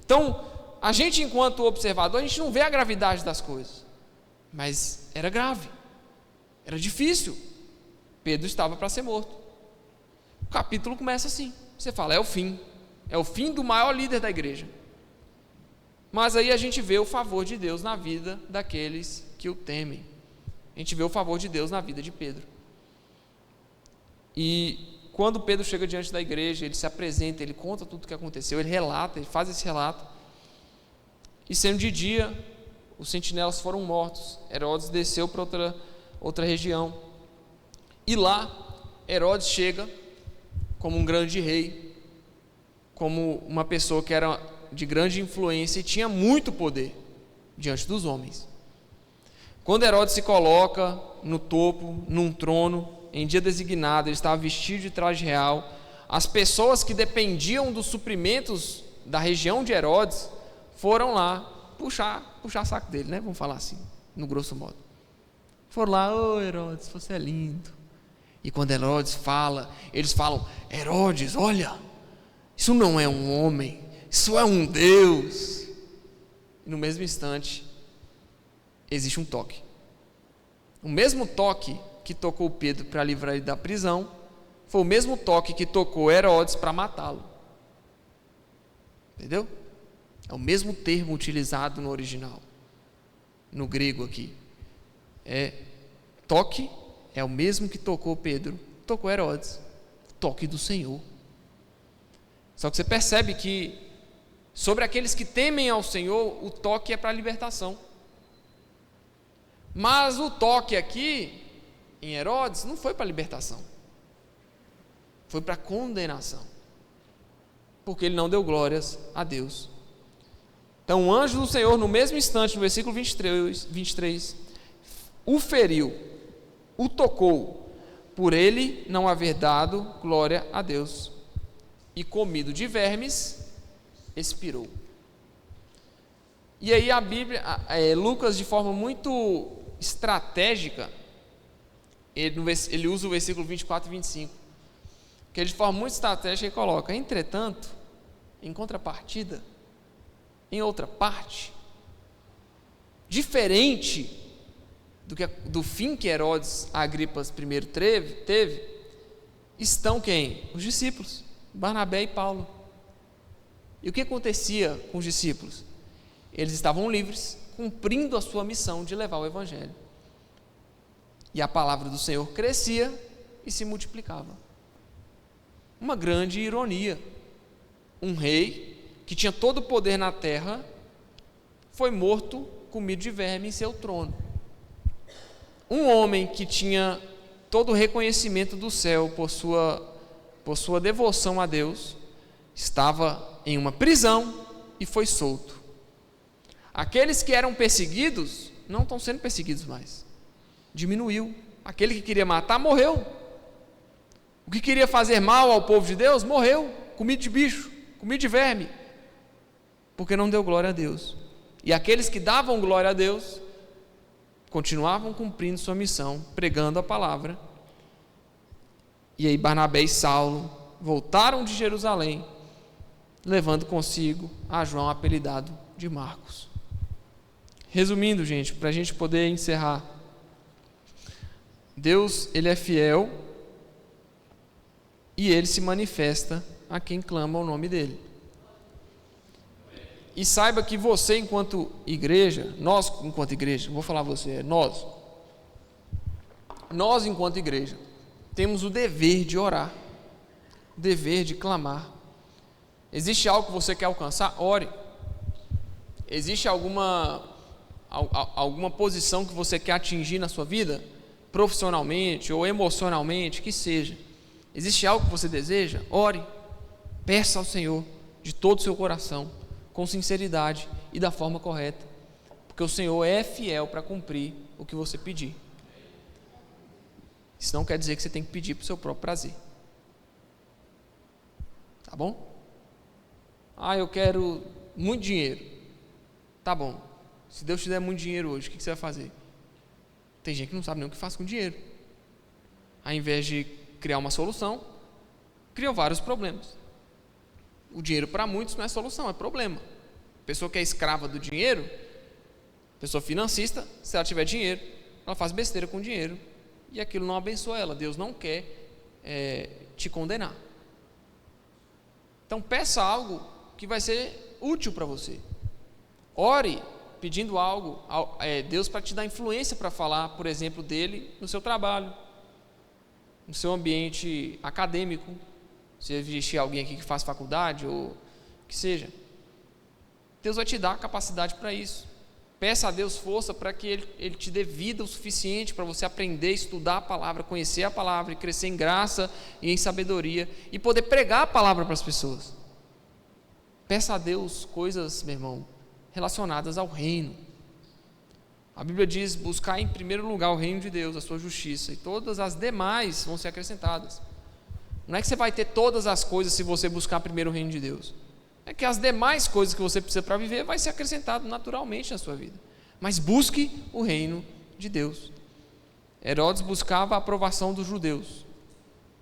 Então, a gente, enquanto observador, a gente não vê a gravidade das coisas, mas era grave, era difícil. Pedro estava para ser morto. O capítulo começa assim, você fala, é o fim do maior líder da igreja. Mas aí a gente vê o favor de Deus na vida daqueles que o temem. A gente vê o favor de Deus na vida de Pedro. E quando Pedro chega diante da igreja, ele se apresenta, ele conta tudo o que aconteceu, ele relata, ele faz esse relato. E sendo de dia, os sentinelas foram mortos. Herodes desceu para outra região. E lá, Herodes chega como um grande rei, como uma pessoa que era de grande influência e tinha muito poder diante dos homens. Quando Herodes se coloca no topo, num trono, em dia designado, ele estava vestido de traje real. As pessoas que dependiam dos suprimentos da região de Herodes foram lá puxar saco dele, né? Vamos falar assim, no grosso modo. Foram lá, ô Herodes, você é lindo. E quando Herodes fala, eles falam, Herodes, olha, isso não é um homem, isso é um Deus. E no mesmo instante, existe um toque. O mesmo toque que tocou Pedro para livrar ele da prisão, foi o mesmo toque que tocou Herodes para matá-lo. Entendeu? É o mesmo termo utilizado no original, no grego aqui. Toque é o mesmo que tocou Pedro, tocou Herodes, toque do Senhor. Só que você percebe que sobre aqueles que temem ao Senhor, o toque é para a libertação. Mas o toque aqui, em Herodes, não foi para a libertação, foi para a condenação, porque ele não deu glórias a Deus. Então o anjo do Senhor, no mesmo instante, no versículo 23, o feriu, o tocou, por ele não haver dado glória a Deus, e comido de vermes, expirou. E aí a Bíblia, Lucas, de forma muito estratégica, ele usa o versículo 24 e 25, que ele, de forma muito estratégica, ele coloca, entretanto, em contrapartida, em outra parte, diferente do fim que Herodes Agripas I teve, estão quem? Os discípulos, Barnabé e Paulo. E o que acontecia com os discípulos? Eles estavam livres, cumprindo a sua missão de levar o evangelho. E a palavra do Senhor crescia e se multiplicava. Uma grande ironia. Um rei que tinha todo o poder na terra foi morto, comido de verme em seu trono. Um homem que tinha todo o reconhecimento do céu por sua devoção a Deus, estava em uma prisão e foi solto. Aqueles que eram perseguidos não estão sendo perseguidos mais, diminuiu. Aquele que queria matar morreu, o que queria fazer mal ao povo de Deus morreu, comido de bicho, comido de verme, porque não deu glória a Deus. E aqueles que davam glória a Deus continuavam cumprindo sua missão, pregando a palavra. E aí Barnabé e Saulo voltaram de Jerusalém, levando consigo a João, apelidado de Marcos. Resumindo, gente, para a gente poder encerrar, Deus, Ele é fiel e Ele se manifesta a quem clama o nome dEle. E saiba que você, enquanto igreja, nós enquanto igreja, vou falar você, nós enquanto igreja, temos o dever de orar, o dever de clamar. Existe algo que você quer alcançar? Ore. Existe alguma posição que você quer atingir na sua vida? Profissionalmente ou emocionalmente, que seja. Existe algo que você deseja? Ore. Peça ao Senhor de todo o seu coração, com sinceridade e da forma correta. Porque o Senhor é fiel para cumprir o que você pedir. Isso não quer dizer que você tem que pedir para o seu próprio prazer. Tá bom? Eu quero muito dinheiro. Tá bom. Se Deus te der muito dinheiro hoje, o que você vai fazer? Tem gente que não sabe nem o que faz com dinheiro. Ao invés de criar uma solução, criam vários problemas. O dinheiro para muitos não é solução, é problema. A pessoa que é escrava do dinheiro, pessoa financista, se ela tiver dinheiro, ela faz besteira com o dinheiro e aquilo não abençoa ela. Deus não quer te condenar. Então peça algo que vai ser útil para você. Ore pedindo algo, Deus para te dar influência para falar, por exemplo, dele no seu trabalho, no seu ambiente acadêmico. Se existir alguém aqui que faz faculdade ou que seja, Deus vai te dar capacidade para isso. Peça a Deus força para que Ele te dê vida o suficiente para você aprender, estudar a palavra, conhecer a palavra e crescer em graça e em sabedoria e poder pregar a palavra para as pessoas. Peça a Deus coisas, meu irmão, relacionadas ao reino. A Bíblia diz: buscar em primeiro lugar o reino de Deus, a sua justiça, e todas as demais vão ser acrescentadas. Não é que você vai ter todas as coisas se você buscar primeiro o reino de Deus. É que as demais coisas que você precisa para viver vai ser acrescentado naturalmente na sua vida. Mas busque o reino de Deus. Herodes buscava a aprovação dos judeus.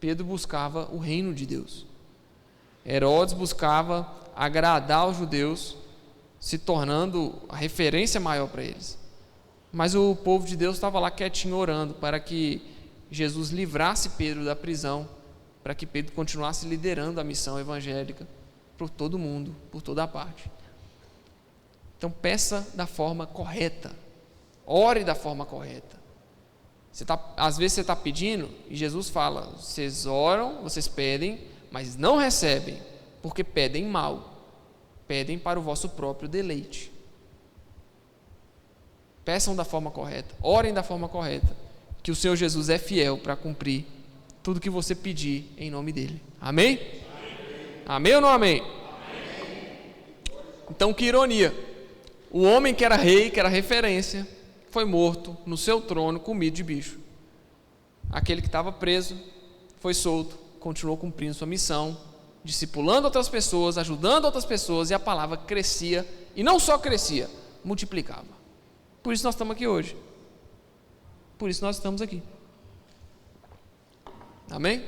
Pedro buscava o reino de Deus. Herodes buscava agradar aos judeus, se tornando a referência maior para eles. Mas o povo de Deus estava lá quietinho orando para que Jesus livrasse Pedro da prisão, para que Pedro continuasse liderando a missão evangélica por todo mundo, por toda a parte. Então peça da forma correta, ore da forma correta. Às vezes você está pedindo e Jesus fala: vocês oram, vocês pedem, mas não recebem, porque pedem mal, pedem para o vosso próprio deleite. Peçam da forma correta, orem da forma correta, que o Senhor Jesus é fiel para cumprir tudo que você pedir em nome dele. Amém? Amém ou não amém? Então, que ironia, o homem que era rei, que era referência, foi morto no seu trono, comido de bicho. Aquele que estava preso foi solto, continuou cumprindo sua missão, discipulando outras pessoas, ajudando outras pessoas, e a palavra crescia, e não só crescia, multiplicava. Por isso nós estamos aqui hoje. Por isso nós estamos aqui. Amém?